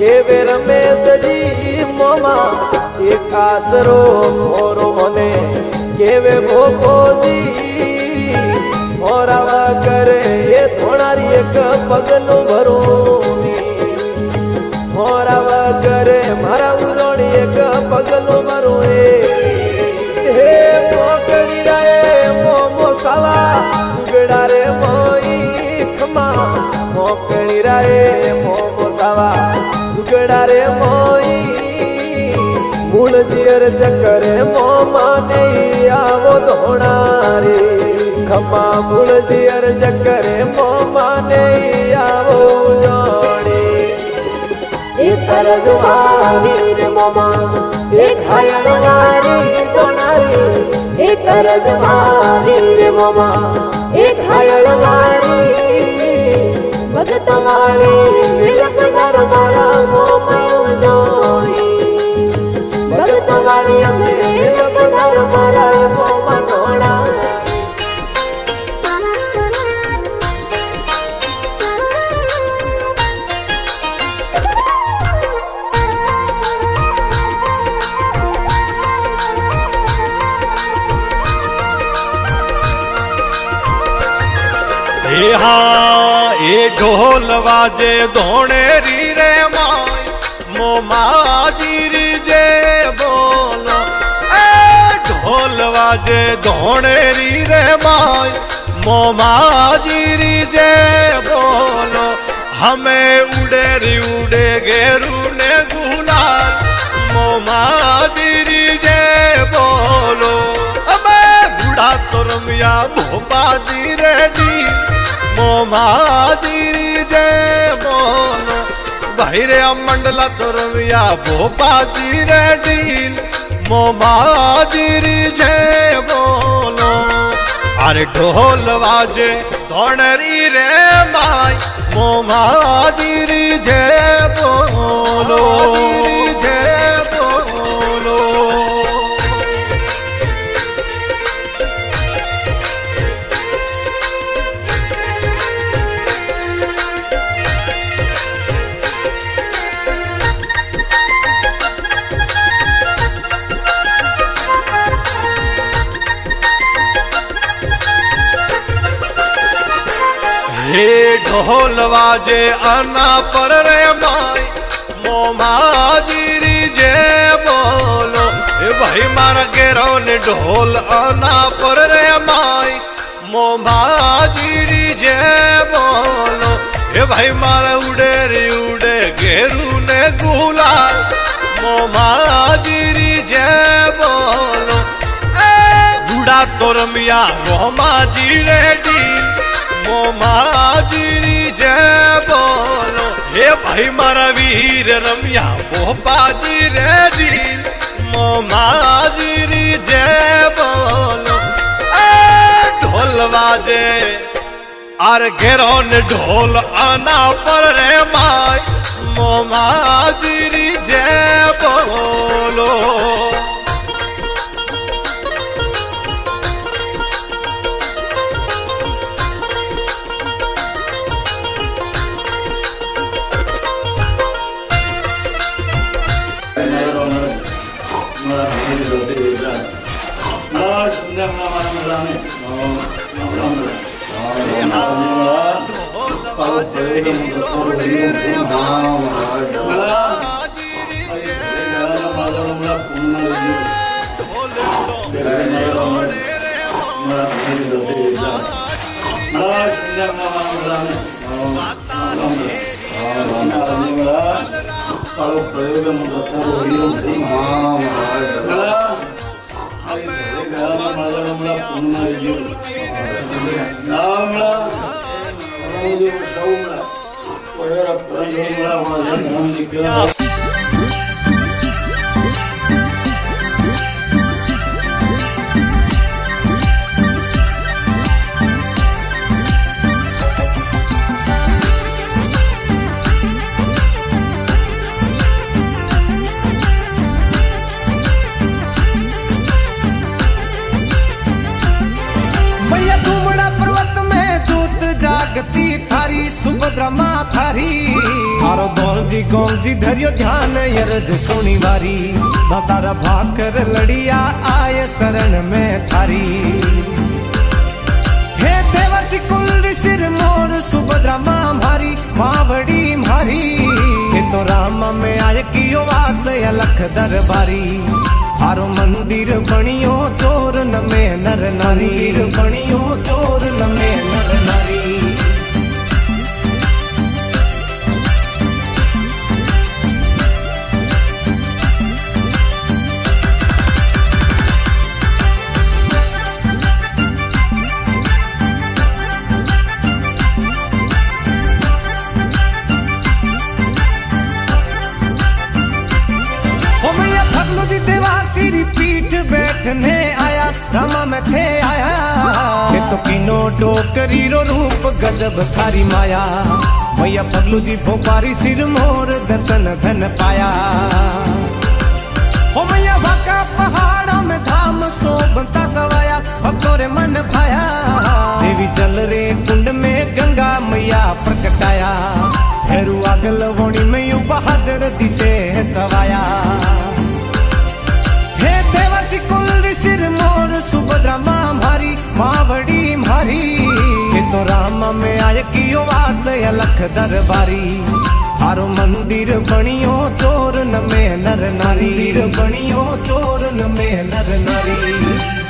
કેવે રમેશ જી મોમા એક આસરો મોરો મને કેવે ભોપોજી મોરાવા કરે એ ધોણારી એક પગનું ભરું મોરાવા કરે મારા ઉજોણી એક પગનું ભરું હે મોકળી રાય મોમો સાવા ઉગડા રે મોઈ ખમા મોકળી રાય મોમો સાવા ઉગડા રે મોઈ મૂળ જીર ચકરે મોમા ને આવો ધોણારે ખમા મૂળ જીર ચકરે મોમા ને આવો જોડી એક કરજ મારી રે મોમા એક હાયણ મારી ધોણારી એક કરજ મારી રે મોમા એક હાયણ મારી ભગત વાળી વિલકદાર મારા મોમા જોઈ ભગત વાળી અમે વિલકદાર મારા મોમા ધોણા એ ઢોલ વાજે ધોણેરી રે માય મોમાજીરી જે બોલો એ ઢોલ વાજે ધોણેરી રે માય મોમાજીરી જે બોલો હમે ઉડેરી ઉડે ઘેરું ને ગુલાલ મોમાજીરી જે બોલો અમે રૂડા તો રમ્યા ભોપાજી રેડી મોમાજીરી જે બોલો ભાઈ રે મંડલા તો રમ્યા ભોપાજી રેડી મોમાજીરી જે બોલો અરે ઢોલ વાજે ધોણરી રે માય મોમાજીરી જે બોલો જે બોલો हे ढोल वाजे आना पर रे माई मोमाजीरी जे बोलो हे भाई मारा गेरो ने ढोल आना पर रे माई मोमाजीरी जे बोलो हे भाई मारा उड़े रे उड़े घेरू ने गुलाल मोमाजीरी जे बोलो ए उड़ा तो रमिया मोमाजी रेडी मोमाजीरी जे बोलो हे भाई मारा वीर रमिया भोपाजी रेडी मोमाजीरी जे बोलो ढोल वाजे आर घेरो ने ढोल आना पर रे माय मोमाजीरी जे बोलो सुभद्रा माथारी थारो दौल जी गोम जी धरियो ध्यान यरज सुनी वारी तारा भाकर लड़िया आय शरण में थारी हे देवर्षि कुल सिर मोर सुभद्रा मां मारी मावड़ी मारी ये तो राम में आय कियो वास अलख दरबारी थारो मंदिर बनियो चोर न में नर नारी बनियो चोर न में नर नारी पीठ बैठने आया रामा में थे आया ये तो किनो टोकरी रो रूप गजब थारी माया भैया पगलू जी भोपारी सिर मोर दर्शन धन पाया हो मैया वाका पहाड़ों में धाम शोभता सवाया भक्तों रे मन भाया देवी जल रे कुंड में गंगा मैया प्रकटाया हेरु आगल वोणी में यू बहादुर दिसे सवाया कुल सिर मोर सुभद्रा मां मारी मावड़ी मारी ये तो राम में आय कियो वास अलख दरबारी थारो मंदिर बनियो चोर न में नर नारी बनियो चोर न में नर नारी